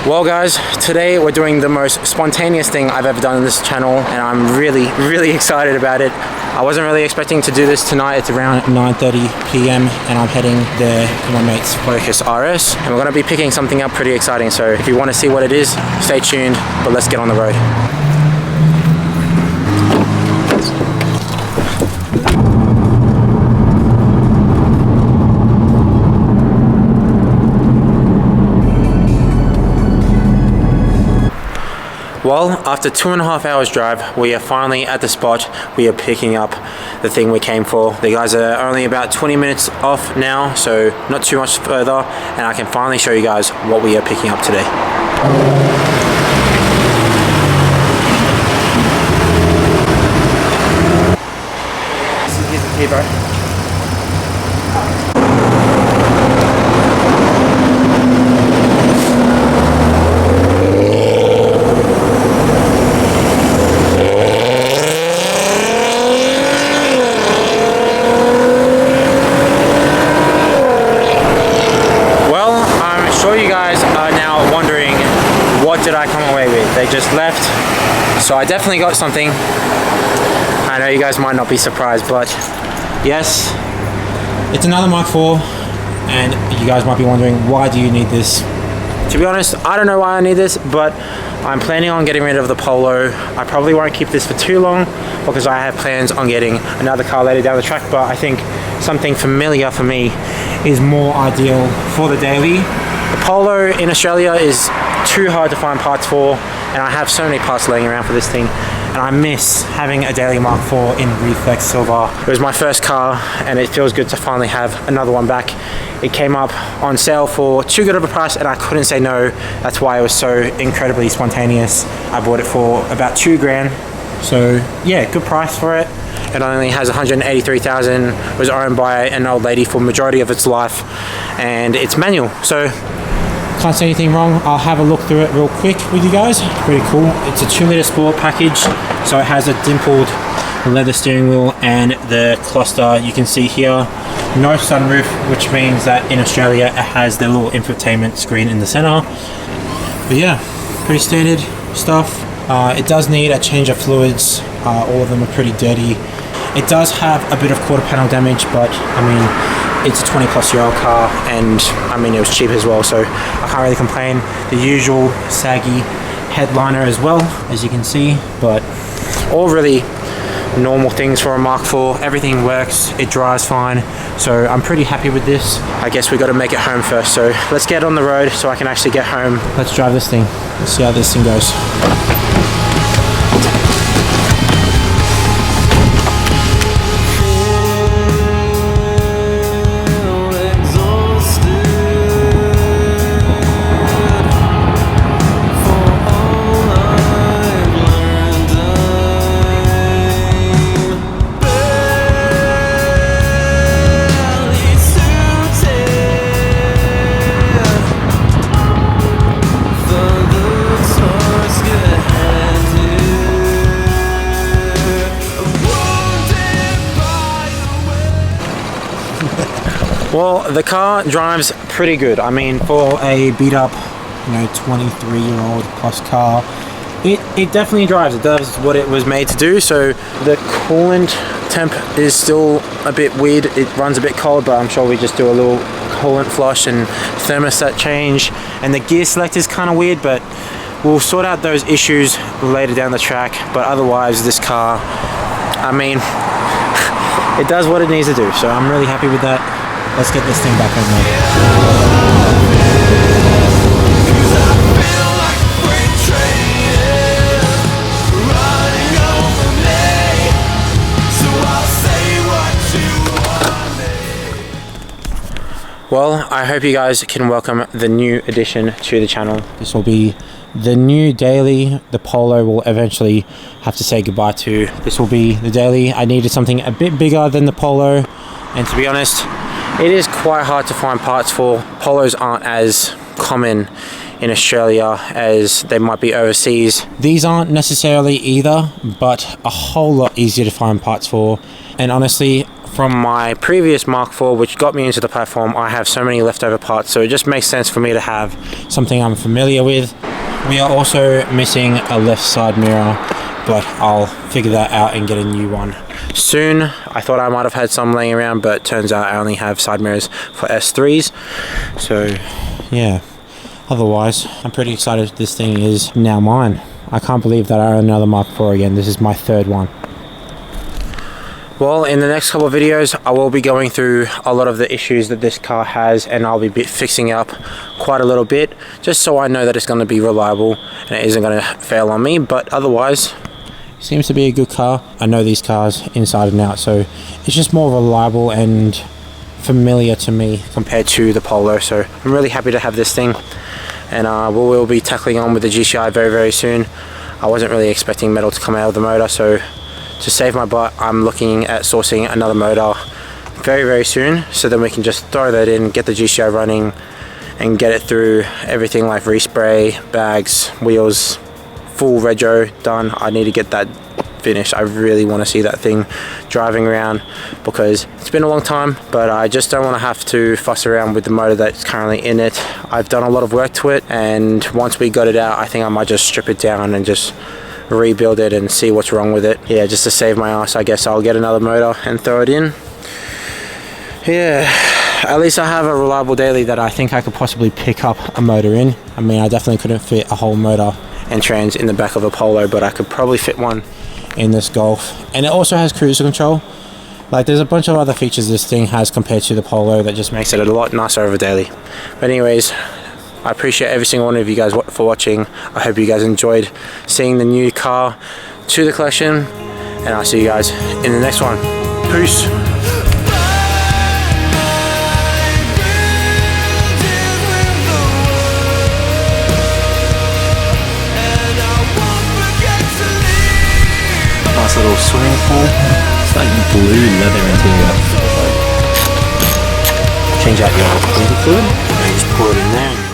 Well guys, today we're doing the most spontaneous thing I've ever done on this channel, and I'm really excited about it. I wasn't really expecting to do this tonight. It's around 9:30 p.m. and I'm heading there to my mate's Focus RS, and we're going to be picking something up pretty exciting. So if you want to see what it is, stay tuned, but let's get on the road. Well, after 2.5 hours drive, we are finally at the spot. We are picking up the thing we came for. The guys are only about 20 minutes off now, so not too much further, and I can finally show you guys what we are picking up today. Here's the key, bro. What did I come away with? They just left, so I definitely got something. I know you guys might not be surprised, but yes, it's another Mark IV, and you guys might be wondering, why do you need this? To be honest, I don't know why I need this, but I'm planning on getting rid of the Polo. I probably won't keep this for too long because I have plans on getting another car later down the track, but I think something familiar for me is more ideal for the daily. The Polo in Australia is too hard to find parts for, and I have so many parts laying around for this thing, and I miss having a daily Mark IV in Reflex Silver. It was my first car, and it feels good to finally have another one back. It came up on sale for too good of a price, and I couldn't say no. That's why it was so incredibly spontaneous. I bought it for about $2,000, so yeah, good price for it. It only has 183,000. It was owned by an old lady for the majority of its life, and it's manual, so can't say anything wrong. I'll have a look through it real quick with you guys. Pretty cool. It's a 2-liter sport package, so it has a dimpled leather steering wheel and the cluster you can see here. No sunroof, which means that in Australia it has the little infotainment screen in the center. But yeah, pretty standard stuff. It does need a change of fluids. All of them are pretty dirty. It does have a bit of quarter panel damage, but I mean, it's a 20-plus-year-old car, and I mean, it was cheap as well, so I can't really complain. The usual saggy headliner as well, as you can see, but all really normal things for a Mark IV. Everything works, it drives fine, so I'm pretty happy with this. I guess we got to make it home first, so let's get on the road so I can actually get home. Let's drive this thing. Let's see how this thing goes. Well, the car drives pretty good. I mean, for a beat up, 23-year-old plus car, it definitely drives. It does what it was made to do. So the coolant temp is still a bit weird. It runs a bit cold, but I'm sure we just do a little coolant flush and thermostat change. And the gear select is kind of weird, but we'll sort out those issues later down the track. But otherwise, this car, I mean, it does what it needs to do. So I'm really happy with that. Let's get this thing back on the road. Well, I hope you guys can welcome the new addition to the channel. This will be the new daily. The Polo will eventually have to say goodbye to. This will be the daily. I needed something a bit bigger than the Polo, and to be honest, it is quite hard to find parts for. Polos aren't as common in Australia as they might be overseas. These aren't necessarily either, but a whole lot easier to find parts for. And honestly, from my previous Mark IV, which got me into the platform, I have so many leftover parts, so it just makes sense for me to have something I'm familiar with. We are also missing a left side mirror, but I'll figure that out and get a new one soon. I thought I might have had some laying around, but turns out I only have side mirrors for S3s. So yeah, otherwise I'm pretty excited this thing is now mine. I can't believe that I own another Mark IV again. This is my third one. Well, in the next couple of videos, I will be going through a lot of the issues that this car has, and I'll be fixing it up quite a little bit, just so I know that it's going to be reliable and it isn't going to fail on me. But otherwise, it seems to be a good car. I know these cars inside and out, so it's just more reliable and familiar to me compared to the Polo. So I'm really happy to have this thing, and we will be tackling on with the GCI very, very soon. I wasn't really expecting metal to come out of the motor, so to save my butt, I'm looking at sourcing another motor very, very soon, so then we can just throw that in, get the GCI running, and get it through everything like respray, bags, wheels, full rego done. I need to get that finished. I really want to see that thing driving around, because it's been a long time, but I just don't want to have to fuss around with the motor that's currently in it. I've done a lot of work to it, and once we got it out, I think I might just strip it down and just rebuild it and see what's wrong with it. Yeah, just to save my ass, I guess I'll get another motor and throw it in. Yeah, at least I have a reliable daily that I think I could possibly pick up a motor in. I mean, I definitely couldn't fit a whole motor and trans in the back of a Polo, but I could probably fit one in this Golf. And it also has cruise control. Like, there's a bunch of other features this thing has compared to the Polo that just makes it a lot nicer of a daily. But anyways, I appreciate every single one of you guys for watching. I hope you guys enjoyed seeing the new car to the collection, and I'll see you guys in the next one. Peace. Nice little swimming pool. It's like blue leather interior. Change out your cleaning fluid and just pour it in there.